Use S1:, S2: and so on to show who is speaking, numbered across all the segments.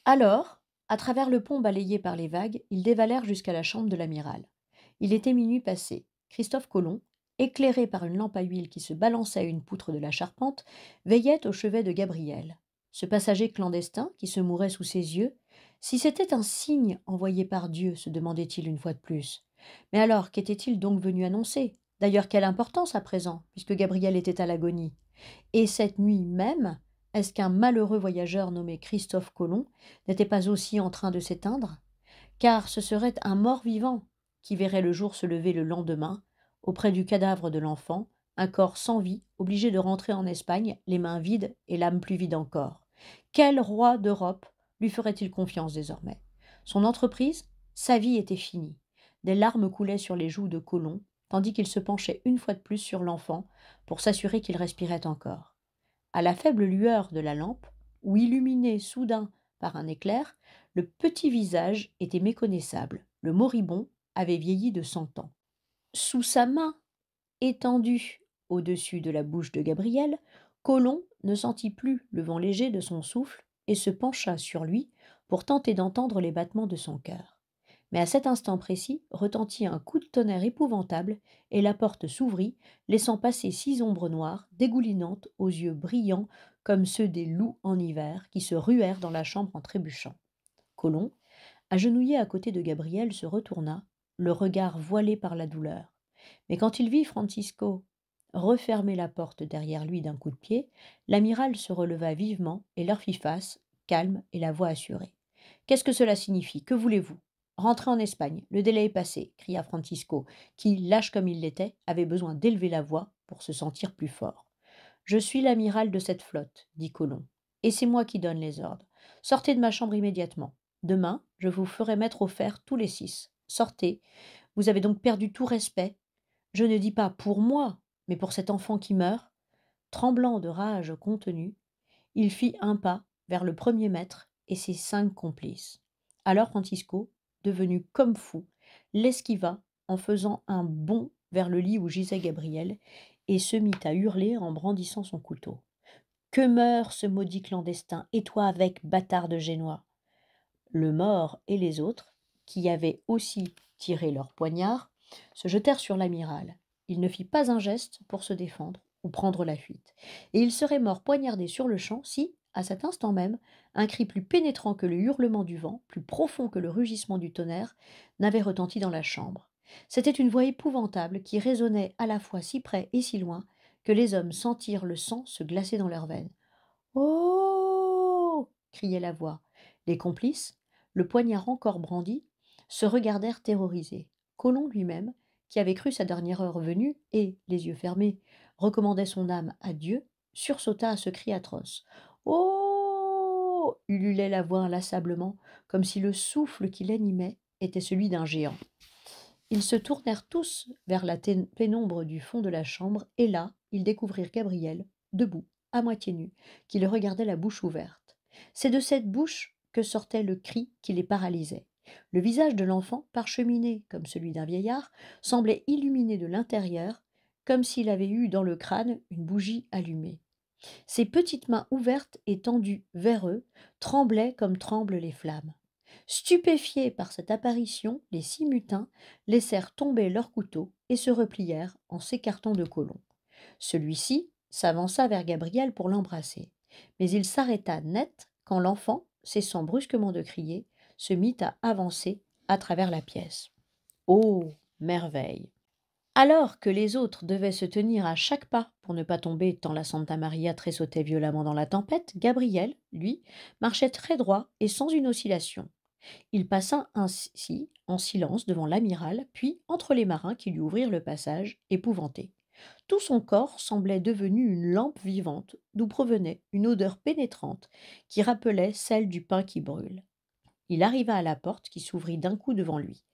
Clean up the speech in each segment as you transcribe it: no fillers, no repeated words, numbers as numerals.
S1: Alors, à travers le pont balayé par les vagues, ils dévalèrent jusqu'à la chambre de l'amiral. Il était minuit passé. Christophe Colomb, éclairé par une lampe à huile qui se balançait à une poutre de la charpente, veillait au chevet de Gabriel. Ce passager clandestin, qui se mourait sous ses yeux, si c'était un signe envoyé par Dieu, se demandait-il une fois de plus. Mais alors, qu'était-il donc venu annoncer? D'ailleurs, quelle importance à présent, puisque Gabriel était à l'agonie? Et cette nuit même, est-ce qu'un malheureux voyageur nommé Christophe Colomb n'était pas aussi en train de s'éteindre? Car ce serait un mort-vivant qui verrait le jour se lever le lendemain, auprès du cadavre de l'enfant, un corps sans vie, obligé de rentrer en Espagne, les mains vides et l'âme plus vide encore. Quel roi d'Europe lui ferait-il confiance désormais? Son entreprise, sa vie était finie. Des larmes coulaient sur les joues de Colomb, tandis qu'il se penchait une fois de plus sur l'enfant pour s'assurer qu'il respirait encore. À la faible lueur de la lampe, ou illuminé soudain par un éclair, le petit visage était méconnaissable. Le moribond avait vieilli de 100 ans. Sous sa main étendue au-dessus de la bouche de Gabriel, Colomb ne sentit plus le vent léger de son souffle et se pencha sur lui pour tenter d'entendre les battements de son cœur. Mais à cet instant précis retentit un coup de tonnerre épouvantable et la porte s'ouvrit, laissant passer 6 ombres noires, dégoulinantes, aux yeux brillants comme ceux des loups en hiver, qui se ruèrent dans la chambre en trébuchant. Colomb, agenouillé à côté de Gabriel, se retourna, le regard voilé par la douleur. Mais quand il vit Francisco refermer la porte derrière lui d'un coup de pied, l'amiral se releva vivement et leur fit face, calme et la voix assurée. Qu'est-ce que cela signifie? Que voulez-vous? Rentrez en Espagne, le délai est passé, cria Francisco, qui, lâche comme il l'était, avait besoin d'élever la voix pour se sentir plus fort. Je suis l'amiral de cette flotte, dit Colomb, et c'est moi qui donne les ordres. Sortez de ma chambre immédiatement. Demain, je vous ferai mettre au fer tous les 6. Sortez. Vous avez donc perdu tout respect. Je ne dis pas pour moi, mais pour cet enfant qui meurt. Tremblant de rage contenue, il fit un pas vers le premier maître et ses 5 complices. Alors Francisco, devenu comme fou, l'esquiva en faisant un bond vers le lit où gisait Gabriel et se mit à hurler en brandissant son couteau. Que meurt ce maudit clandestin, et toi avec, bâtard de Génois! Le mort et les autres, qui avaient aussi tiré leurs poignards, se jetèrent sur l'amiral. Il ne fit pas un geste pour se défendre ou prendre la fuite, et il serait mort poignardé sur-le-champ si, à cet instant même, un cri plus pénétrant que le hurlement du vent, plus profond que le rugissement du tonnerre, n'avait retenti dans la chambre. C'était une voix épouvantable qui résonnait à la fois si près et si loin que les hommes sentirent le sang se glacer dans leurs veines. Oh! Criait la voix. Les complices, le poignard encore brandi, se regardèrent terrorisés. Colomb lui-même, qui avait cru sa dernière heure venue et, les yeux fermés, recommandait son âme à Dieu, sursauta à ce cri atroce. Oh! Ululait la voix inlassablement, comme si le souffle qui l'animait était celui d'un géant. Ils se tournèrent tous vers la pénombre du fond de la chambre, et là, ils découvrirent Gabriel, debout, à moitié nu, qui le regardait la bouche ouverte. C'est de cette bouche que sortait le cri qui les paralysait. Le visage de l'enfant, parcheminé comme celui d'un vieillard, semblait illuminé de l'intérieur, comme s'il avait eu dans le crâne une bougie allumée. Ses petites mains ouvertes et tendues vers eux tremblaient comme tremblent les flammes. Stupéfiés par cette apparition, les 6 mutins laissèrent tomber leurs couteaux et se replièrent en s'écartant de Colomb. Celui-ci s'avança vers Gabriel pour l'embrasser, mais il s'arrêta net quand l'enfant, cessant brusquement de crier, se mit à avancer à travers la pièce. Oh, merveille! Alors que les autres devaient se tenir à chaque pas pour ne pas tomber tant la Santa Maria tressautait violemment dans la tempête, Gabriel, lui, marchait très droit et sans une oscillation. Il passa ainsi en silence devant l'amiral, puis entre les marins qui lui ouvrirent le passage, épouvantés. Tout son corps semblait devenu une lampe vivante, d'où provenait une odeur pénétrante qui rappelait celle du pain qui brûle. Il arriva à la porte qui s'ouvrit d'un coup devant lui.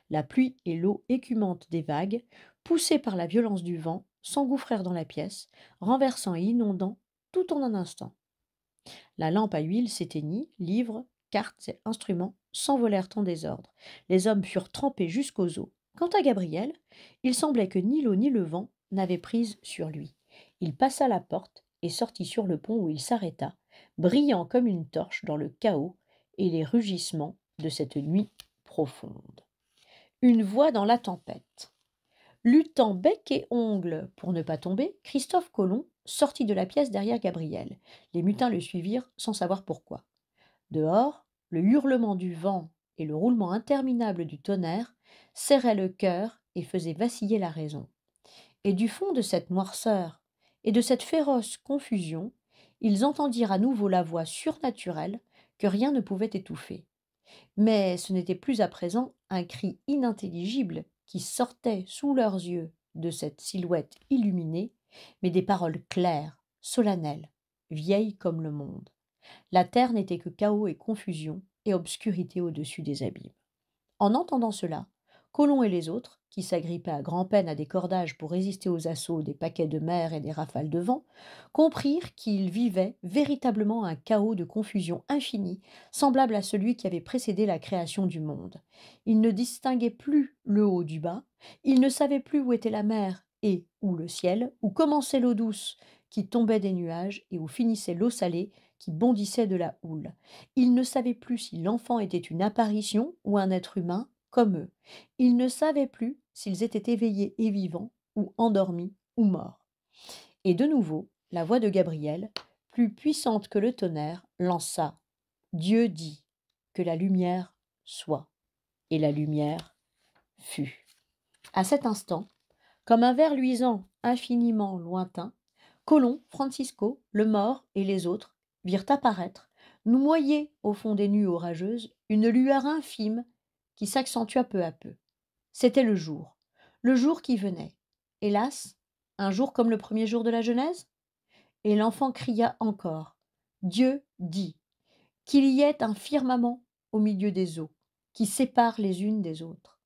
S1: La pluie et l'eau écumante des vagues, poussées par la violence du vent, s'engouffrèrent dans la pièce, renversant et inondant tout en un instant. La lampe à huile s'éteignit, livres, cartes et instruments s'envolèrent en désordre. Les hommes furent trempés jusqu'aux os. Quant à Gabriel, il semblait que ni l'eau ni le vent n'avaient prise sur lui. Il passa la porte et sortit sur le pont où il s'arrêta, brillant comme une torche dans le chaos et les rugissements de cette nuit profonde. Une voix dans la tempête. Luttant bec et ongles pour ne pas tomber, Christophe Colomb sortit de la pièce derrière Gabriel. Les mutins le suivirent sans savoir pourquoi. Dehors, le hurlement du vent et le roulement interminable du tonnerre serraient le cœur et faisaient vaciller la raison. Et du fond de cette noirceur et de cette féroce confusion, ils entendirent à nouveau la voix surnaturelle que rien ne pouvait étouffer. Mais ce n'était plus à présent un cri inintelligible qui sortait sous leurs yeux de cette silhouette illuminée, mais des paroles claires, solennelles, vieilles comme le monde. La terre n'était que chaos et confusion et obscurité au-dessus des abîmes. En entendant cela, Colomb et les autres, qui s'agrippaient à grand-peine à des cordages pour résister aux assauts des paquets de mer et des rafales de vent, comprirent qu'ils vivaient véritablement un chaos de confusion infinie, semblable à celui qui avait précédé la création du monde. Ils ne distinguaient plus le haut du bas, ils ne savaient plus où était la mer et où le ciel, où commençait l'eau douce qui tombait des nuages et où finissait l'eau salée qui bondissait de la houle. Ils ne savaient plus si l'enfant était une apparition ou un être humain, comme eux. Ils ne savaient plus s'ils étaient éveillés et vivants, ou endormis, ou morts. Et de nouveau, la voix de Gabriel, plus puissante que le tonnerre, lança. Dieu dit que la lumière soit. Et la lumière fut. À cet instant, comme un ver luisant infiniment lointain, Colomb, Francisco, le mort et les autres virent apparaître, noyée au fond des nues orageuses, une lueur infime qui s'accentua peu à peu. C'était le jour qui venait. Hélas, un jour comme le premier jour de la Genèse. Et l'enfant cria encore. Dieu dit qu'il y ait un firmament au milieu des eaux, qui sépare les unes des autres.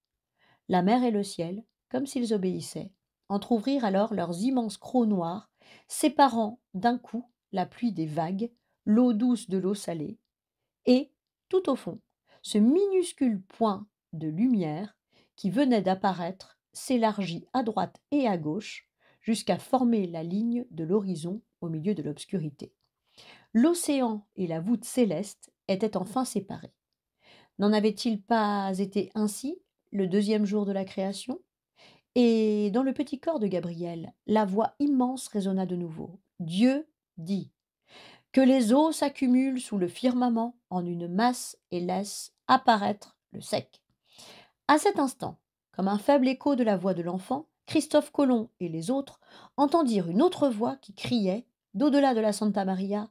S1: La mer et le ciel, comme s'ils obéissaient, entr'ouvrirent alors leurs immenses crocs noirs, séparant d'un coup la pluie des vagues, l'eau douce de l'eau salée, et, tout au fond, ce minuscule point de lumière qui venait d'apparaître s'élargit à droite et à gauche jusqu'à former la ligne de l'horizon au milieu de l'obscurité. L'océan et la voûte céleste étaient enfin séparés. N'en avait-il pas été ainsi le deuxième jour de la création? Et dans le petit corps de Gabriel, la voix immense résonna de nouveau. Dieu dit que les eaux s'accumulent sous le firmament en une masse et laissent apparaître le sec. À cet instant, comme un faible écho de la voix de l'enfant, Christophe Colomb et les autres entendirent une autre voix qui criait, d'au-delà de la Santa Maria,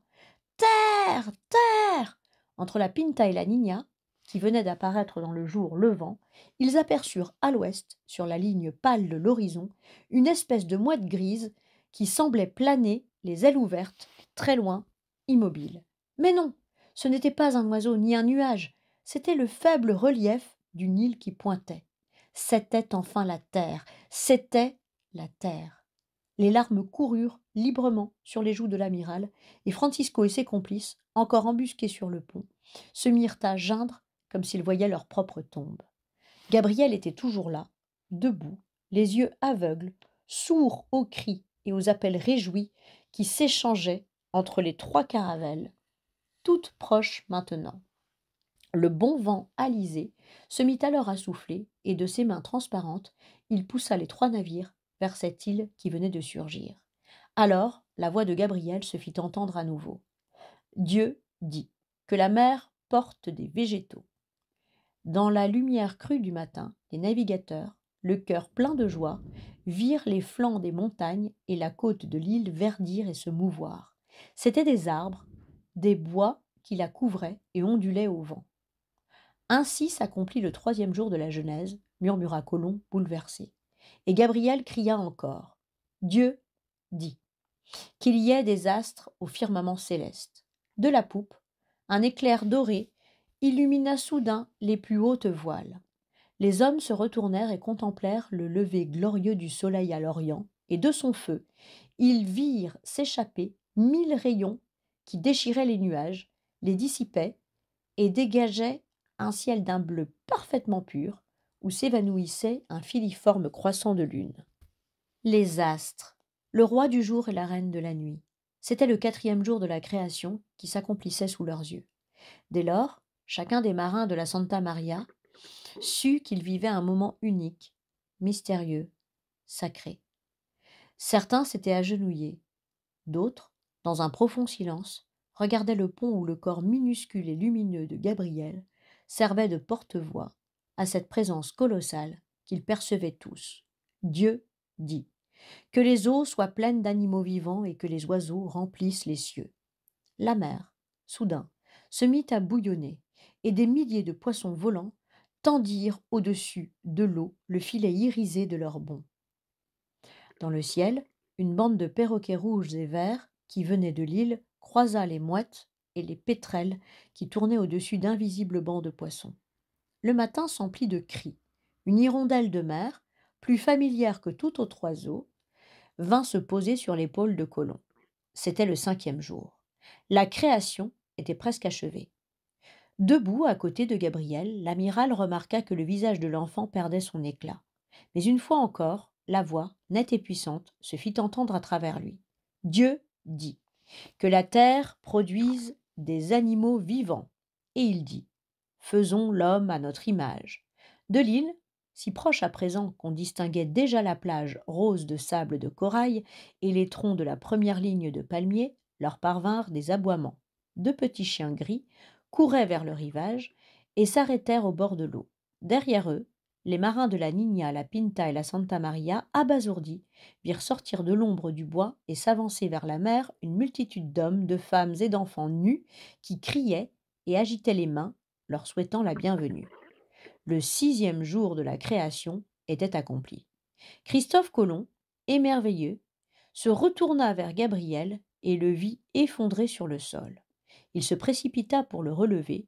S1: Terre, terre! Entre la Pinta et la Niña, qui venaient d'apparaître dans le jour levant, ils aperçurent à l'ouest, sur la ligne pâle de l'horizon, une espèce de mouette grise qui semblait planer, les ailes ouvertes, très loin, immobile. Mais non, ce n'était pas un oiseau ni un nuage, c'était le faible relief d'une île qui pointait. C'était enfin la terre, c'était la terre. Les larmes coururent librement sur les joues de l'amiral, et Francisco et ses complices, encore embusqués sur le pont, se mirent à geindre comme s'ils voyaient leur propre tombe. Gabriel était toujours là, debout, les yeux aveugles, sourd aux cris et aux appels réjouis qui s'échangeaient entre les trois caravelles, toutes proches maintenant. Le bon vent alizé se mit alors à souffler, et de ses mains transparentes, il poussa les trois navires vers cette île qui venait de surgir. Alors la voix de Gabriel se fit entendre à nouveau. Dieu dit que la mer porte des végétaux. Dans la lumière crue du matin, les navigateurs, le cœur plein de joie, virent les flancs des montagnes et la côte de l'île verdir et se mouvoir. C'étaient des arbres, des bois qui la couvraient et ondulaient au vent. Ainsi s'accomplit le troisième jour de la Genèse, murmura Colomb, bouleversé. Et Gabriel cria encore. Dieu dit qu'il y ait des astres au firmament céleste. De la poupe, un éclair doré illumina soudain les plus hautes voiles. Les hommes se retournèrent et contemplèrent le lever glorieux du soleil à l'Orient, et de son feu, ils virent s'échapper 1000 rayons qui déchiraient les nuages, les dissipaient et dégageaient un ciel d'un bleu parfaitement pur, où s'évanouissait un filiforme croissant de lune. Les astres, le roi du jour et la reine de la nuit. C'était le quatrième jour de la création qui s'accomplissait sous leurs yeux. Dès lors, Chacun des marins de la Santa Maria sut qu'il vivait un moment unique, mystérieux, sacré. Certains s'étaient agenouillés, d'autres, dans un profond silence, regardaient le pont où le corps minuscule et lumineux de Gabriel servait de porte-voix à cette présence colossale qu'ils percevaient tous. Dieu dit que les eaux soient pleines d'animaux vivants et que les oiseaux remplissent les cieux. La mer, soudain, se mit à bouillonner, et des milliers de poissons volants tendirent au-dessus de l'eau le filet irisé de leurs bonds. Dans le ciel, une bande de perroquets rouges et verts qui venaient de l'île croisa les mouettes et les pétrels qui tournaient au-dessus d'invisibles bancs de poissons. Le matin s'emplit de cris. Une hirondelle de mer, plus familière que tout autre oiseau, vint se poser sur l'épaule de Colomb. C'était le 5e jour. La création était presque achevée. Debout à côté de Gabriel, l'amiral remarqua que le visage de l'enfant perdait son éclat. Mais une fois encore, la voix, nette et puissante, se fit entendre à travers lui. Dieu dit que la terre produise des animaux vivants. Et il dit, faisons l'homme à notre image. De l'île, si proche à présent qu'on distinguait déjà la plage rose de sable de corail et les troncs de la première ligne de palmiers, leur parvinrent des aboiements. 2 petits chiens gris couraient vers le rivage et s'arrêtèrent au bord de l'eau. Derrière eux, les marins de la Niña, la Pinta et la Santa Maria, abasourdis, virent sortir de l'ombre du bois et s'avancer vers la mer une multitude d'hommes, de femmes et d'enfants nus qui criaient et agitaient les mains, leur souhaitant la bienvenue. Le 6e jour de la création était accompli. Christophe Colomb, émerveillé, se retourna vers Gabriel et le vit effondré sur le sol. Il se précipita pour le relever.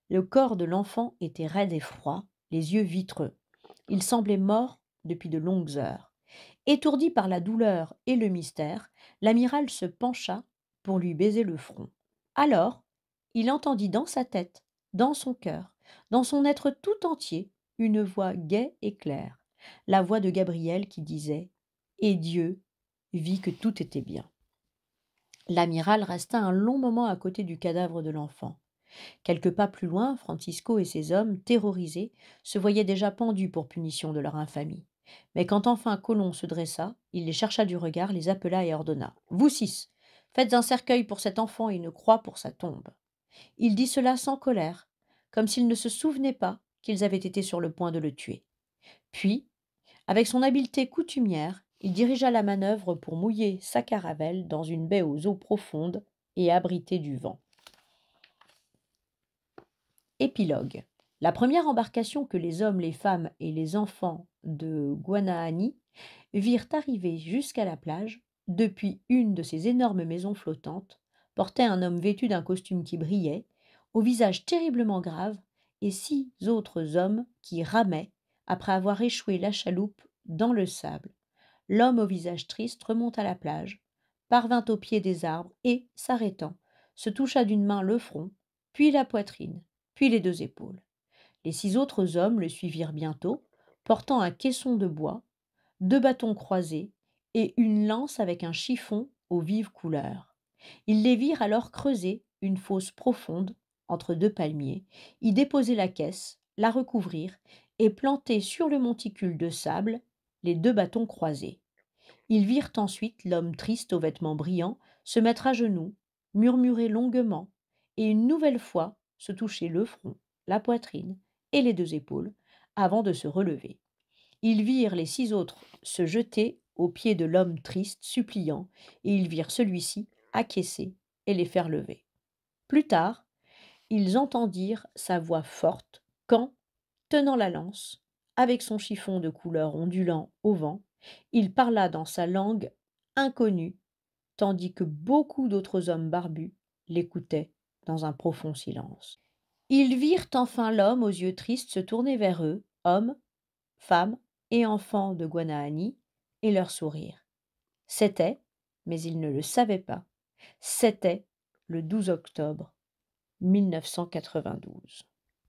S1: Le corps de l'enfant était raide et froid, les yeux vitreux. Il semblait mort depuis de longues heures. Étourdi par la douleur et le mystère, l'amiral se pencha pour lui baiser le front. Alors, il entendit dans sa tête, dans son cœur, dans son être tout entier, une voix gaie et claire, la voix de Gabriel qui disait « Et Dieu vit que tout était bien ». L'amiral resta un long moment à côté du cadavre de l'enfant. Quelques pas plus loin, Francisco et ses hommes, terrorisés, se voyaient déjà pendus pour punition de leur infamie. Mais quand enfin Colomb se dressa, il les chercha du regard, les appela et ordonna « Vous 6, faites un cercueil pour cet enfant et une croix pour sa tombe. » Il dit cela sans colère, comme s'il ne se souvenait pas qu'ils avaient été sur le point de le tuer. Puis, avec son habileté coutumière, il dirigea la manœuvre pour mouiller sa caravelle dans une baie aux eaux profondes et abritée du vent. Épilogue. La première embarcation que les hommes, les femmes et les enfants de Guanahani virent arriver jusqu'à la plage, depuis une de ces énormes maisons flottantes, portait un homme vêtu d'un costume qui brillait, au visage terriblement grave, et 6 autres hommes qui ramaient après avoir échoué la chaloupe dans le sable. L'homme au visage triste remonta la plage, parvint au pied des arbres et, s'arrêtant, se toucha d'une main le front, puis la poitrine, puis les 2 épaules. Les 6 autres hommes le suivirent bientôt, portant un caisson de bois, 2 bâtons croisés et une lance avec un chiffon aux vives couleurs. Ils les virent alors creuser une fosse profonde entre 2 palmiers, y déposer la caisse, la recouvrir et planter sur le monticule de sable les 2 bâtons croisés. Ils virent ensuite l'homme triste aux vêtements brillants se mettre à genoux, murmurer longuement et une nouvelle fois se toucher le front, la poitrine et les 2 épaules avant de se relever. Ils virent les 6 autres se jeter aux pieds de l'homme triste, suppliant, et ils virent celui-ci acquiescer et les faire lever. Plus tard, ils entendirent sa voix forte quand, tenant la lance, avec son chiffon de couleur ondulant au vent, il parla dans sa langue inconnue, tandis que beaucoup d'autres hommes barbus l'écoutaient dans un profond silence. Ils virent enfin l'homme aux yeux tristes se tourner vers eux, hommes, femmes et enfants de Guanahani, et leur sourire. C'était, mais ils ne le savaient pas, c'était le 12 octobre 1992.